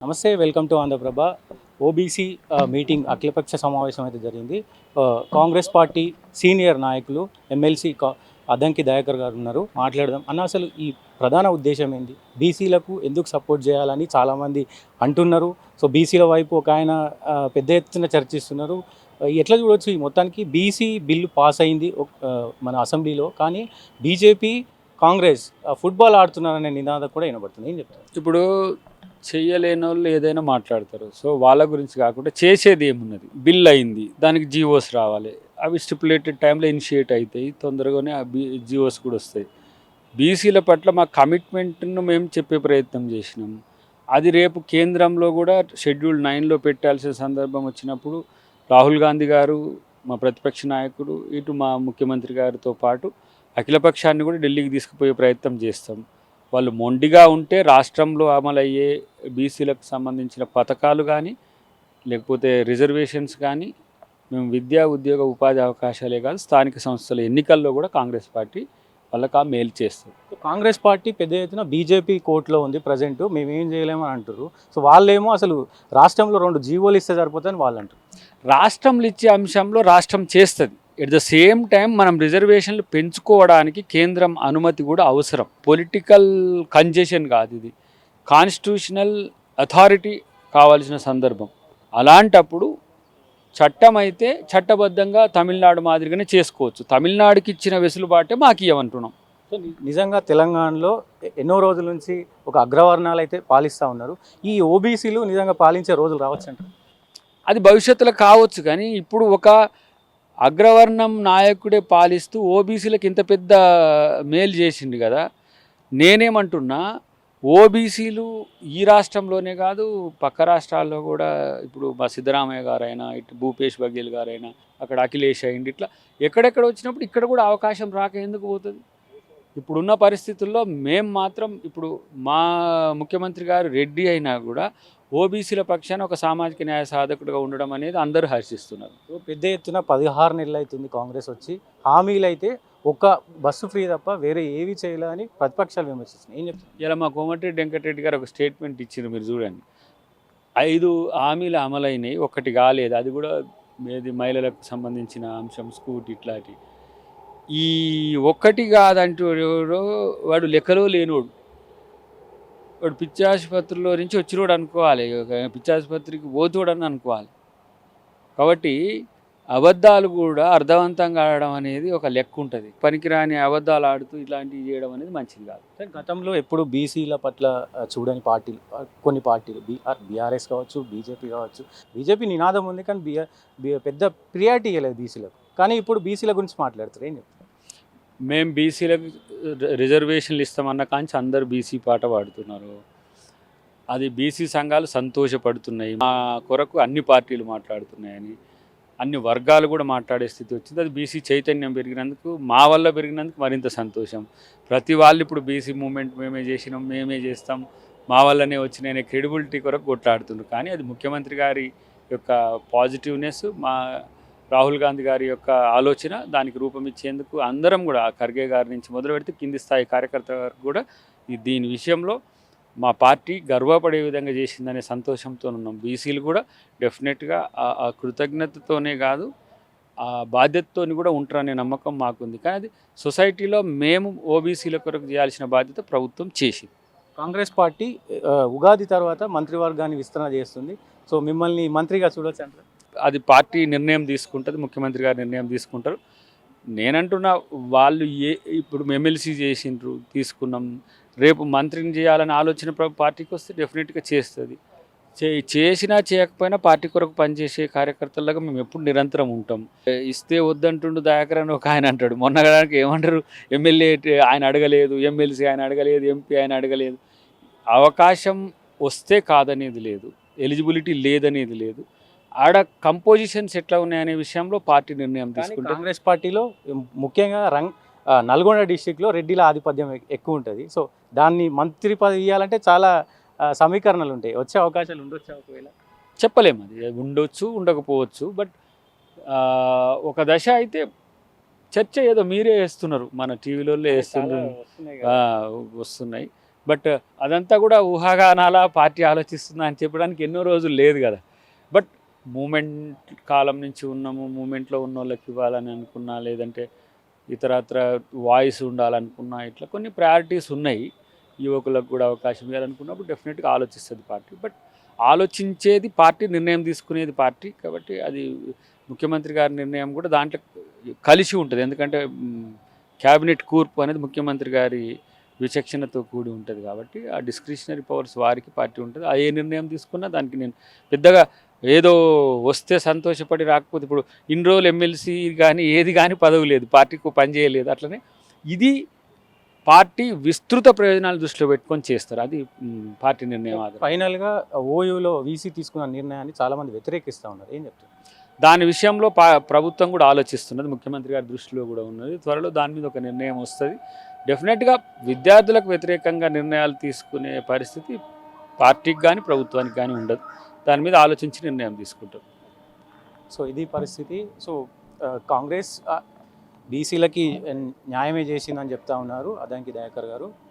నమస్తే, welcome to Andhra Prabha. OBC meeting అఖిలపక్ష సమావేశం అయితే జరిగింది. కాంగ్రెస్ పార్టీ సీనియర్ నాయకులు ఎమ్మెల్సీ అద్దంకి దయాకర్ గారు ఉన్నారు. మాట్లాడదాం అన్న. అసలు ఈ ప్రధాన ఉద్దేశం ఏంది? బీసీలకు ఎందుకు సపోర్ట్ చేయాలని చాలామంది అంటున్నారు. సో బీసీల వైపు ఒక ఆయన పెద్ద ఎత్తున చర్చిస్తున్నారు. ఎట్లా చూడవచ్చు? ఈ మొత్తానికి బీసీ బిల్లు పాస్ అయింది మన అసెంబ్లీలో, కానీ బీజేపీ కాంగ్రెస్ ఫుట్బాల్ ఆడుతున్నారనే నినాదం కూడా వినబడుతుంది. ఏం చెప్తారు? ఇప్పుడు చెయ్యలేని వాళ్ళు ఏదైనా మాట్లాడతారు. సో వాళ్ళ గురించి కాకుండా చేసేది ఏమున్నది? బిల్ అయింది, దానికి జీవోస్ రావాలి. అవి స్టిపులేటెడ్ టైంలో ఇనిషియేట్ అవుతాయి, తొందరగానే ఆ జీవోస్ కూడా వస్తాయి. బీసీల పట్ల మా కమిట్మెంట్ను మేము చెప్పే ప్రయత్నం చేసినాం. అది రేపు కేంద్రంలో కూడా షెడ్యూల్ 9లో పెట్టాల్సిన సందర్భం వచ్చినప్పుడు రాహుల్ గాంధీ గారు, మా ప్రతిపక్ష నాయకుడు, ఇటు మా ముఖ్యమంత్రి గారితో పాటు అఖిలపక్షాన్ని కూడా ఢిల్లీకి తీసుకుపోయే ప్రయత్నం చేస్తాం. వాళ్ళు మొండిగా ఉంటే రాష్ట్రంలో అమలయ్యే బీసీలకు సంబంధించిన పథకాలు కానీ, లేకపోతే రిజర్వేషన్స్ కానీ, మేము విద్యా ఉద్యోగ ఉపాధి అవకాశాలే కాదు, స్థానిక సంస్థల ఎన్నికల్లో కూడా కాంగ్రెస్ పార్టీ వాళ్ళకి ఆ మేలు చేస్తుంది. కాంగ్రెస్ పార్టీ పెద్ద ఎత్తున బీజేపీ కోర్టులో ఉంది ప్రజెంట్, మేము ఏం చేయలేమని అంటారు. సో వాళ్ళేమో అసలు రాష్ట్రంలో 2 జీవోలు ఇస్తే సరిపోతుందని వాళ్ళు అంటారు. రాష్ట్రంలో ఇచ్చే అంశంలో రాష్ట్రం చేస్తుంది. ఎట్ ద సేమ్ టైం మనం రిజర్వేషన్లు పెంచుకోవడానికి కేంద్రం అనుమతి కూడా అవసరం. పొలిటికల్ కన్జెషన్ కాదు, ఇది కాన్స్టిట్యూషనల్ అథారిటీ కావాల్సిన సందర్భం. అలాంటప్పుడు చట్టం అయితే చట్టబద్ధంగా తమిళనాడు మాదిరిగానే చేసుకోవచ్చు. తమిళనాడుకి ఇచ్చిన వెసులుబాటే మాకు ఇవ్వమంటున్నాం. సో నిజంగా తెలంగాణలో ఎన్నో రోజుల నుంచి ఒక అగ్రవర్ణాలు అయితే పాలిస్తూ ఉన్నారు. ఈ ఓబీసీలు నిజంగా పాలించే రోజులు రావచ్చు అంటారు. అది భవిష్యత్తులో కావచ్చు, కానీ ఇప్పుడు ఒక అగ్రవర్ణం నాయకుడే పాలిస్తూ ఓబీసీలకు ఇంత పెద్ద మేలు చేసిండు కదా. నేనేమంటున్నా, ఓబీసీలు ఈ రాష్ట్రంలోనే కాదు, పక్క రాష్ట్రాల్లో కూడా, ఇప్పుడు మా సిద్ధరామయ్య గారైనా, ఇటు భూపేష్ బఘేల్ గారైనా, అక్కడ అఖిలేష్ అయ్యింది, ఇట్లా ఎక్కడెక్కడ వచ్చినప్పుడు ఇక్కడ కూడా అవకాశం రాక ఎందుకు పోతుంది? ఇప్పుడున్న పరిస్థితుల్లో మేము మాత్రం, ఇప్పుడు మా ముఖ్యమంత్రి గారు రెడ్డి అయినా కూడా ఓబీసీల పక్షాన ఒక సామాజిక న్యాయ సాధకుడిగా ఉండడం అనేది అందరూ హర్షిస్తున్నారు. సో పెద్ద ఎత్తున 16 నెలలు అవుతుంది కాంగ్రెస్ వచ్చి. హామీలు అయితే ఒక బస్సు ఫ్రీ తప్ప వేరే ఏవి చేయాలని ప్రతిపక్షాలు విమర్శిస్తున్నాయి. ఏం చెప్తారు? ఇలా మా కోమటిరెడ్డి వెంకటరెడ్డి గారు ఒక స్టేట్మెంట్ ఇచ్చారు, మీరు చూడండి. 5 హామీలు అమలైనవి, ఒక్కటి కాలేదు. అది కూడా ఏది మహిళలకు సంబంధించిన అంశం, స్కూటీ ఇట్లాంటి. ఈ ఒక్కటి కాదంటూ వాడు లెక్కలో లేనోడు, వాడు పిచ్చి ఆసుపత్రిలో నుంచి వచ్చినోడు అనుకోవాలి, పిచ్చి ఆసుపత్రికి పోతోడు అని అనుకోవాలి. కాబట్టి అబద్ధాలు కూడా అర్థవంతంగా ఆడడం అనేది ఒక లెక్క ఉంటుంది. పనికిరాని అబద్ధాలు ఆడుతూ ఇట్లాంటివి చేయడం అనేది మంచిది కాదు. గతంలో ఎప్పుడు బీసీల పట్ల చూడని పార్టీలు, కొన్ని పార్టీలు, బీఆర్ఎస్ కావచ్చు, బీజేపీ కావచ్చు. బీజేపీ నినాదం ఉంది, కానీ పెద్ద ప్రియారిటీ ఇవ్వలేదు బీసీలకు. కానీ ఇప్పుడు బీసీల గురించి మాట్లాడుతారు. ఏం చెప్తారు? మేము బీసీలకు రిజర్వేషన్లు ఇస్తామన్న కాంచి అందరు బీసీ పాట పాడుతున్నారు. అది బీసీ సంఘాలు సంతోషపడుతున్నాయి. మా కొరకు అన్ని పార్టీలు మాట్లాడుతున్నాయని, అన్ని వర్గాలు కూడా మాట్లాడే స్థితి వచ్చింది. అది బీసీ చైతన్యం పెరిగినందుకు, మా వల్ల పెరిగినందుకు మరింత సంతోషం. ప్రతి వాళ్ళు ఇప్పుడు బీసీ మూమెంట్ మేమే చేసినాం, మేమే చేస్తాం, మా వల్లనే వచ్చిన క్రెడిబిలిటీ కొరకు కొట్లాడుతున్నారు. కానీ అది ముఖ్యమంత్రి గారి యొక్క పాజిటివ్నెస్, మా రాహుల్ గాంధీ గారి యొక్క ఆలోచన, దానికి రూపం ఇచ్చేందుకు అందరం కూడా, ఖర్గే గారి నుంచి మొదలు పెడితే కింది స్థాయి కార్యకర్త వరకు కూడా దీని విషయంలో మా పార్టీ గర్వపడే విధంగా చేసిందనే సంతోషంతో ఉన్నాం. బీసీలు కూడా డెఫినెట్గా ఆ కృతజ్ఞతతోనే కాదు, ఆ బాధ్యతతో కూడా ఉంటారనే నమ్మకం మాకుంది. కానీ అది సొసైటీలో మేము ఓబీసీల కొరకు చేయాల్సిన బాధ్యత ప్రభుత్వం చేసింది. కాంగ్రెస్ పార్టీ ఉగాది తర్వాత మంత్రివర్గాన్ని విస్తరణ చేస్తుంది. సో మిమ్మల్ని మంత్రిగా చూడొచ్చు అంటారు? అది పార్టీ నిర్ణయం తీసుకుంటుంది, ముఖ్యమంత్రి గారు నిర్ణయం తీసుకుంటారు. నేనంటున్నా, వాళ్ళు ఇప్పుడు ఎమ్మెల్సీ చేసిండ్రు, తీసుకున్నాం, రేపు మంత్రిని చేయాలని ఆలోచన పార్టీకి వస్తే డెఫినెట్గా చేస్తుంది. చేసినా చేయకపోయినా పార్టీ కొరకు పనిచేసే కార్యకర్తలాగా మేము ఎప్పుడు నిరంతరం ఉంటాం. ఇస్తే వద్దంటుండు దయాకర్ అని ఒక ఆయన అంటాడు. మొన్నడానికి ఏమంటారు, ఎమ్మెల్యే ఆయన అడగలేదు, ఎమ్మెల్సీ ఆయన అడగలేదు, ఎంపీ ఆయన అడగలేదు. అవకాశం వస్తే కాదనేది లేదు, ఎలిజిబిలిటీ లేదనేది లేదు. ఆడ కంపోజిషన్స్ ఎట్లా ఉన్నాయనే విషయంలో పార్టీ నిర్ణయం తీసుకుంటే, కాంగ్రెస్ పార్టీలో ముఖ్యంగా నల్గొండ డిస్టిక్లో రెడ్డిల ఆధిపత్యం ఎక్కువ ఉంటుంది. సో దాన్ని మంత్రి పదవి ఇవ్వాలంటే చాలా సమీకరణలు ఉంటాయి. వచ్చే అవకాశాలు ఉండొచ్చు, ఒకవేళ చెప్పలేము. అది ఉండొచ్చు, ఉండకపోవచ్చు. బట్ ఒక దశ అయితే చర్చ ఏదో మీరే వేస్తున్నారు, మన టీవీలో వేస్తున్నారు, వస్తున్నాయి. బట్ అదంతా కూడా ఊహాగానాల పార్టీ ఆలోచిస్తుందా అని చెప్పడానికి ఎన్నో రోజులు లేదు కదా. బట్ మూమెంట్ కాలం నుంచి ఉన్నాము, మూమెంట్లో ఉన్న వాళ్ళకి ఇవ్వాలని అనుకున్నా, లేదంటే ఇతరత్ర వాయిస్ ఉండాలనుకున్నా, ఇట్లా కొన్ని ప్రయారిటీస్ ఉన్నాయి. యువకులకు కూడా అవకాశం ఇవ్వాలనుకున్నప్పుడు డెఫినెట్గా ఆలోచిస్తుంది పార్టీ. బట్ ఆలోచించేది పార్టీ, నిర్ణయం తీసుకునేది పార్టీ. కాబట్టి అది ముఖ్యమంత్రి గారి నిర్ణయం కూడా దాంట్లో కలిసి ఉంటుంది. ఎందుకంటే క్యాబినెట్ కూర్పు అనేది ముఖ్యమంత్రి గారి విచక్షణతో కూడి ఉంటుంది. కాబట్టి ఆ డిస్క్రిషనరీ పవర్స్ వారికి పార్టీ ఉంటుంది. ఆ ఏ నిర్ణయం తీసుకున్నా దానికి నేను పెద్దగా ఏదో వస్తే సంతోషపడి, రాకపోతే ఇప్పుడు ఇన్ని రోజులు ఎమ్మెల్సీ కానీ ఏది కానీ పదవి లేదు, పార్టీకి పని చేయలేదు. అట్లనే ఇది పార్టీ విస్తృత ప్రయోజనాలు దృష్టిలో పెట్టుకొని చేస్తారు. అది పార్టీ నిర్ణయం ఆధారం. ఫైనల్గా ఓయూలో వీసీ తీసుకున్న నిర్ణయాన్ని చాలామంది వ్యతిరేకిస్తూ ఉన్నారు, ఏం చెప్తారు? దాని విషయంలో ప్రభుత్వం కూడా ఆలోచిస్తున్నది, ముఖ్యమంత్రి గారి దృష్టిలో కూడా ఉన్నది. త్వరలో దాని మీద ఒక నిర్ణయం వస్తుంది. డెఫినెట్గా విద్యార్థులకు వ్యతిరేకంగా నిర్ణయాలు తీసుకునే పరిస్థితి పార్టీకి కానీ ప్రభుత్వానికి కానీ ఉండదు. దాని మీద ఆలోచించి నిర్ణయం తీసుకుంటారు. సో ఇది పరిస్థితి. సో కాంగ్రెస్ బీసీలకి న్యాయమే చేసిందని చెప్తా ఉన్నారు అద్దంకి దయాకర్ గారు.